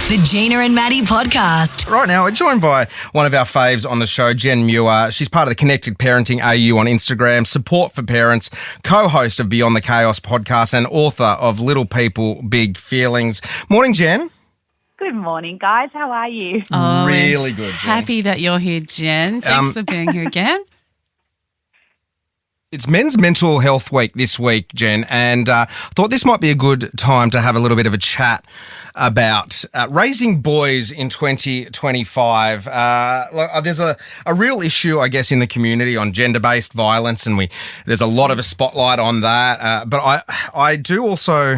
The Gina and Maddie podcast. Right now, we're joined by one of our faves on the show, Gen Muir. She's part of the Connected Parenting AU on Instagram, support for parents, co-host of Beyond the Chaos podcast, and author of Little People, Big Feelings. Morning, Jen. Good morning, guys. How are you? Oh, really good, Jen. Happy that you're here, Jen. Thanks for being here again. It's Men's Mental Health Week this week, Jen, and thought this might be a good time to have a little bit of a chat about raising boys in 2025. There's a real issue, I guess, in the community on gender-based violence, and there's a lot of a spotlight on that. But I do also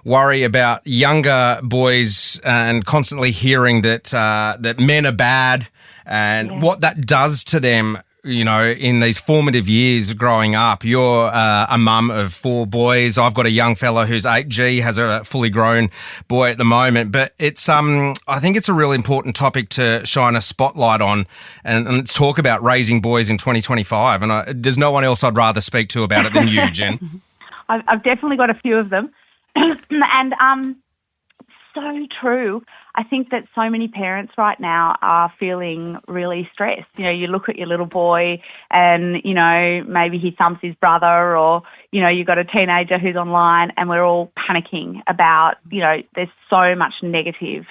worry about younger boys and constantly hearing that men are bad and what that does to them. You know, in these formative years growing up. You're a mum of 4 boys. I've got a young fella who's 8. G has a fully grown boy at the moment. But it's I think it's a really important topic to shine a spotlight on and let's talk about raising boys in 2025. And there's no one else I'd rather speak to about it than you, Jen. I've definitely got a few of them. And so true. I think that so many parents right now are feeling really stressed. You know, you look at your little boy and, you know, maybe he thumps his brother or, you know, you've got a teenager who's online and we're all panicking about, you know, there's so much negative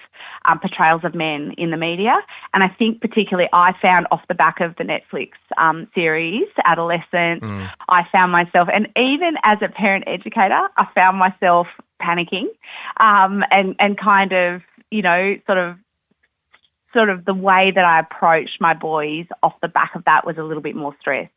portrayals of men in the media. And I think particularly I found off the back of the Netflix series, Adolescent, I found myself, and even as a parent educator, I found myself panicking and kind of, you know, sort of the way that I approached my boys off the back of that was a little bit more stressed.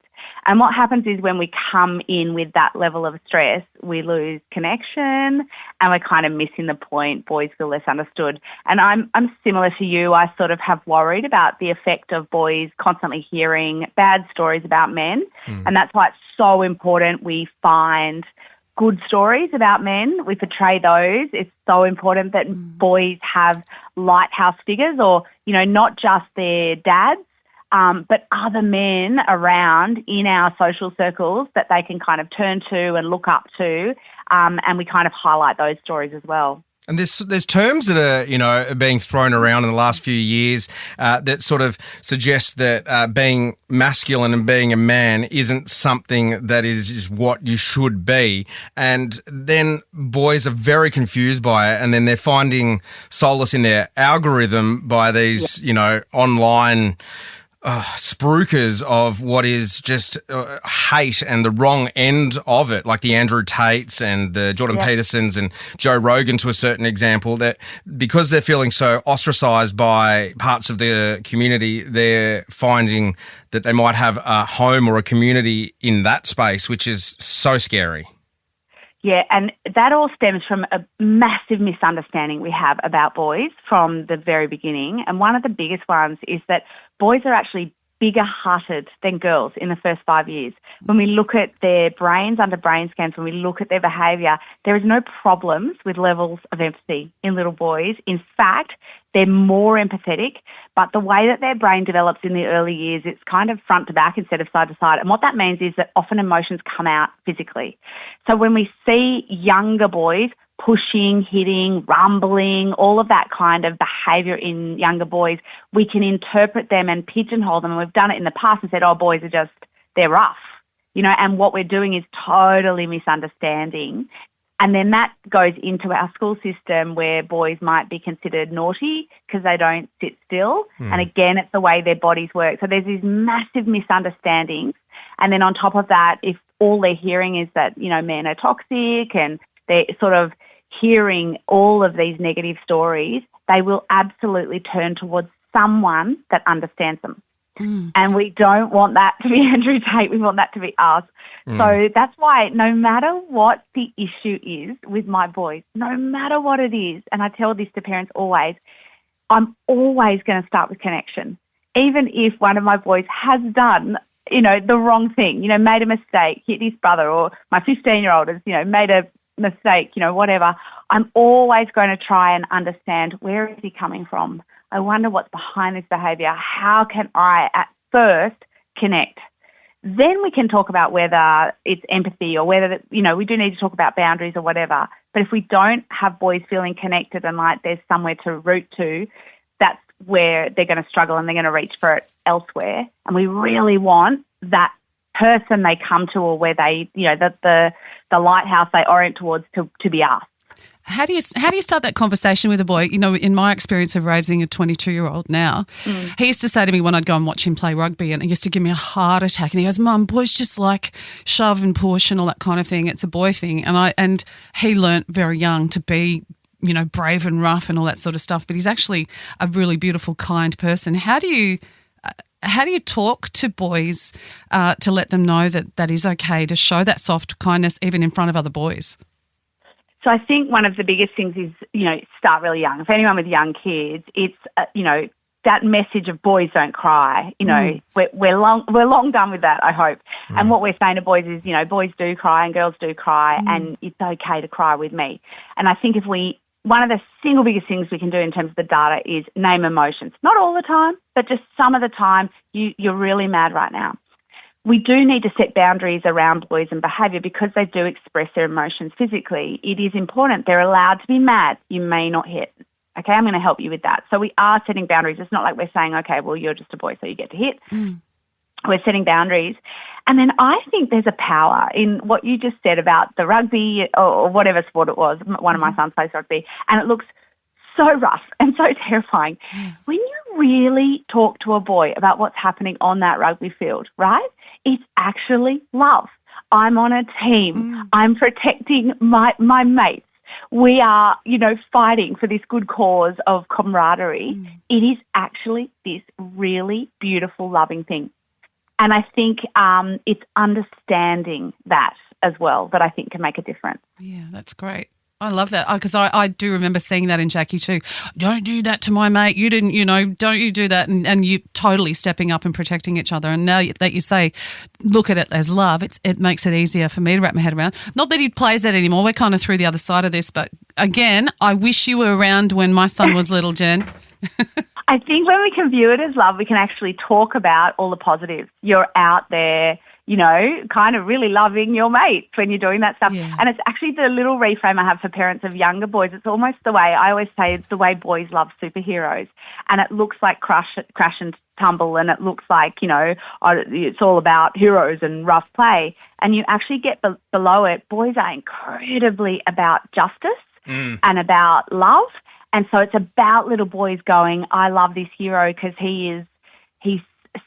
And what happens is when we come in with that level of stress, we lose connection and we're kind of missing the point. Boys feel less understood. And I'm similar to you. I sort of have worried about the effect of boys constantly hearing bad stories about men. And that's why it's so important we find good stories about men. We portray those. It's so important that boys have lighthouse figures or, you know, not just their dads, but other men around in our social circles that they can kind of turn to and look up to, and we kind of highlight those stories as well. And there's terms that are, you know, being thrown around in the last few years that sort of suggest that being masculine and being a man isn't something that is what you should be. And then boys are very confused by it, and then they're finding solace in their algorithm by these, you know, online spruikers of what is just hate and the wrong end of it, like the Andrew Tates and the Jordan Petersons and Joe Rogan to a certain example, that because they're feeling so ostracised by parts of the community, they're finding that they might have a home or a community in that space, which is so scary. Yeah, and that all stems from a massive misunderstanding we have about boys from the very beginning. And one of the biggest ones is that boys are actually bigger-hearted than girls in the first 5 years. When we look at their brains under brain scans, when we look at their behaviour, there is no problems with levels of empathy in little boys. In fact, they're more empathetic, but the way that their brain develops in the early years, it's kind of front to back instead of side to side. And what that means is that often emotions come out physically. So when we see younger boys pushing, hitting, rumbling, all of that kind of behaviour in younger boys, we can interpret them and pigeonhole them. And we've done it in the past and said, oh, boys are just, they're rough. You know, and what we're doing is totally misunderstanding. And then that goes into our school system where boys might be considered naughty because they don't sit still. And again, it's the way their bodies work. So there's these massive misunderstandings. And then on top of that, if all they're hearing is that, you know, men are toxic and they're sort of hearing all of these negative stories, they will absolutely turn towards someone that understands them. And we don't want that to be Andrew Tate. We want that to be us. So that's why no matter what the issue is with my boys, no matter what it is, and I tell this to parents always, I'm always going to start with connection. Even if one of my boys has done, you know, the wrong thing, you know, made a mistake, hit his brother, or my 15-year-old has, you know, made a mistake, you know, whatever, I'm always going to try and understand where is he coming from. I wonder what's behind this behaviour. How can I at first connect? then we can talk about whether it's empathy or whether, we do need to talk about boundaries or whatever. But if we don't have boys feeling connected and like there's somewhere to root to, that's where they're going to struggle and they're going to reach for it elsewhere. And we really want that person they come to, or where they, the lighthouse they orient towards to be us. How do you start that conversation with a boy? In my experience of raising a 22-year-old now, he used to say to me when I'd go and watch him play rugby, and he used to give me a heart attack. And he goes, "Mum, boys just like shove and push and all that kind of thing. It's a boy thing." And he learnt very young to be, brave and rough and all that sort of stuff. But he's actually a really beautiful, kind person. How do you talk to boys to let them know that is okay to show that soft kindness even in front of other boys? So I think one of the biggest things is, start really young. For anyone with young kids, it's, that message of boys don't cry. We're long done with that, I hope. And what we're saying to boys is, boys do cry and girls do cry, and it's okay to cry with me. And I think one of the single biggest things we can do in terms of the data is name emotions. Not all the time, but just some of the time you're really mad right now. We do need to set boundaries around boys and behaviour because they do express their emotions physically. It is important. They're allowed to be mad. You may not hit. Okay, I'm going to help you with that. So we are setting boundaries. It's not like we're saying, okay, well, you're just a boy, so you get to hit. We're setting boundaries. And then I think there's a power in what you just said about the rugby or whatever sport it was. One of my sons plays rugby, and it looks so rough and so terrifying. When you really talk to a boy about what's happening on that rugby field, right, it's actually love. I'm on a team. I'm protecting my mates. We are, fighting for this good cause of camaraderie. It is actually this really beautiful, loving thing. And I think it's understanding that as well that I think can make a difference. Yeah, that's great. I love that because I do remember seeing that in Jackie too. Don't do that to my mate. You didn't, don't you do that. And you totally stepping up and protecting each other. And now that you say, look at it as love, it makes it easier for me to wrap my head around. Not that he plays that anymore. We're kind of through the other side of this. But again, I wish you were around when my son was little, Jen. I think when we can view it as love, we can actually talk about all the positives. You're out there, kind of really loving your mates when you're doing that stuff. Yeah. And it's actually the little reframe I have for parents of younger boys. It's almost the way, I always say, it's the way boys love superheroes. And it looks like crash and tumble, and it looks like, it's all about heroes and rough play. And you actually get below it, boys are incredibly about justice and about love. And so it's about little boys going, I love this hero because he's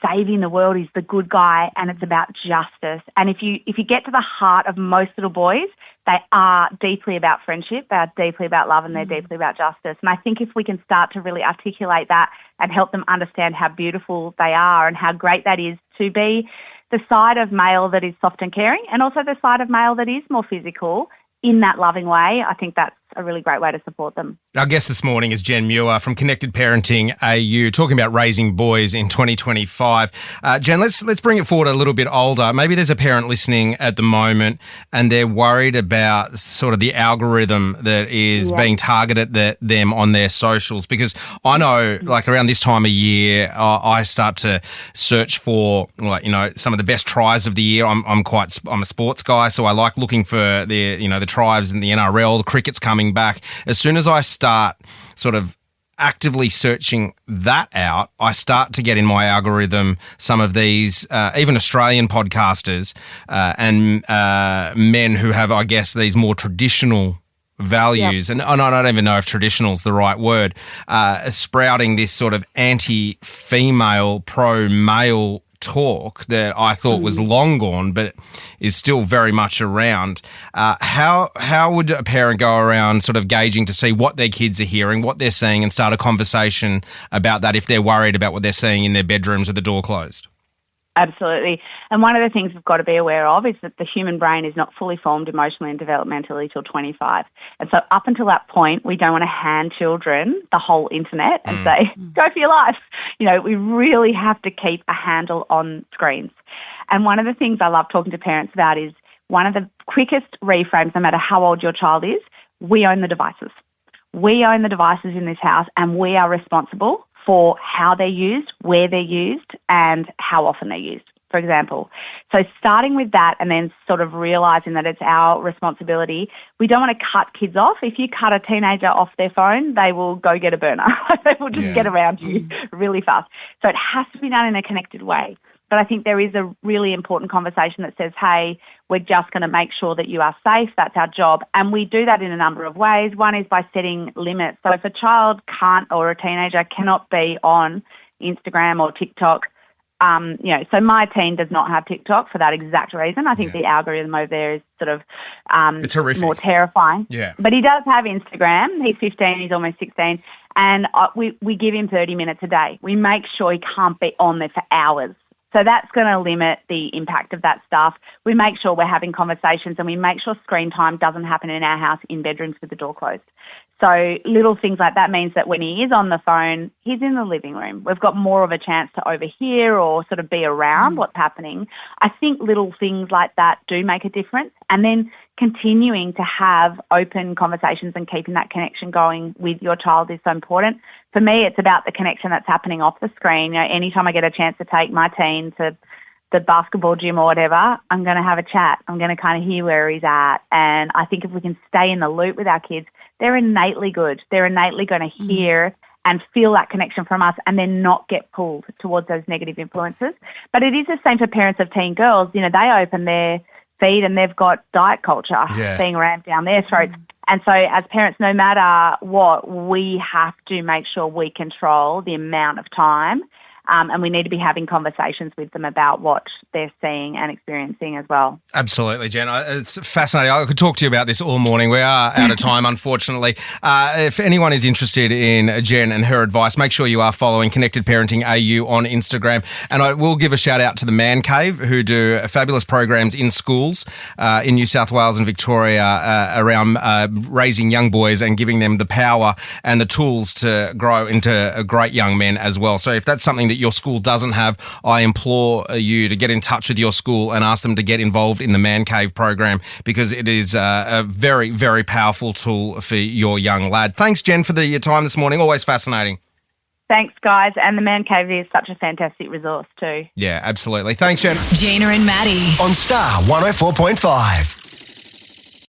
saving the world, he's the good guy, and it's about justice. And if you get to the heart of most little boys, they are deeply about friendship, they are deeply about love, and they're deeply about justice. And I think if we can start to really articulate that and help them understand how beautiful they are and how great that is to be the side of male that is soft and caring, and also the side of male that is more physical in that loving way, I think that's a really great way to support them. Our guest this morning is Gen Muir from Connected Parenting AU, talking about raising boys in 2025. Jen, let's bring it forward a little bit older. Maybe there's a parent listening at the moment and they're worried about sort of the algorithm that is being targeted at them on their socials, because I know like around this time of year, I start to search for some of the best tries of the year. I'm a sports guy, so I like looking for the tries in the NRL, the cricket's coming back. As soon as I start sort of actively searching that out, I start to get in my algorithm some of these, even Australian podcasters and men who have, I guess, these more traditional values, and I don't even know if traditional is the right word, sprouting this sort of anti-female, pro-male talk that I thought was long gone but is still very much around. How would a parent go around sort of gauging to see what their kids are hearing, what they're seeing, and start a conversation about that if they're worried about what they're seeing in their bedrooms with the door closed? Absolutely. And one of the things we've got to be aware of is that the human brain is not fully formed emotionally and developmentally till 25. And so up until that point, we don't want to hand children the whole internet and say, go for your life. We really have to keep a handle on screens. And one of the things I love talking to parents about is one of the quickest reframes, no matter how old your child is, we own the devices. We own the devices in this house, and we are responsible for how they're used, where they're used, and how often they're used. for example. So starting with that and then sort of realising that it's our responsibility. We don't want to cut kids off. If you cut a teenager off their phone, they will go get a burner. They will just get around you really fast. So it has to be done in a connected way. But I think there is a really important conversation that says, hey, we're just going to make sure that you are safe. That's our job. And we do that in a number of ways. One is by setting limits. So if a child can't or a teenager cannot be on Instagram or TikTok, so my teen does not have TikTok for that exact reason. I think the algorithm over there is sort of it's horrific. More terrifying. Yeah. But he does have Instagram. He's 15, he's almost 16. And we give him 30 minutes a day. We make sure he can't be on there for hours. So that's going to limit the impact of that stuff. We make sure we're having conversations and we make sure screen time doesn't happen in our house in bedrooms with the door closed. So little things like that means that when he is on the phone, he's in the living room. We've got more of a chance to overhear or sort of be around what's happening. I think little things like that do make a difference. And then continuing to have open conversations and keeping that connection going with your child is so important. For me, it's about the connection that's happening off the screen. Anytime I get a chance to take my teen to the basketball gym or whatever, I'm going to have a chat. I'm going to kind of hear where he's at. And I think if we can stay in the loop with our kids, they're innately good. They're innately going to hear and feel that connection from us and then not get pulled towards those negative influences. But it is the same for parents of teen girls. They open their feed and they've got diet culture being rammed down their throats. And so as parents, no matter what, we have to make sure we control the amount of time and we need to be having conversations with them about what they're seeing and experiencing as well. Absolutely, Jen. It's fascinating. I could talk to you about this all morning. We are out of time, unfortunately. If anyone is interested in Jen and her advice, make sure you are following Connected Parenting AU on Instagram. And I will give a shout out to the Man Cave, who do fabulous programs in schools in New South Wales and Victoria around raising young boys and giving them the power and the tools to grow into great young men as well. So if that's something that your school doesn't have, I implore you to get in touch with your school and ask them to get involved in the Man Cave program because it is a very, very powerful tool for your young lad. Thanks, Jen, for your time this morning. Always fascinating. Thanks, guys. And the Man Cave is such a fantastic resource too. Yeah, absolutely. Thanks, Jen. Gina and Maddie on Star 104.5.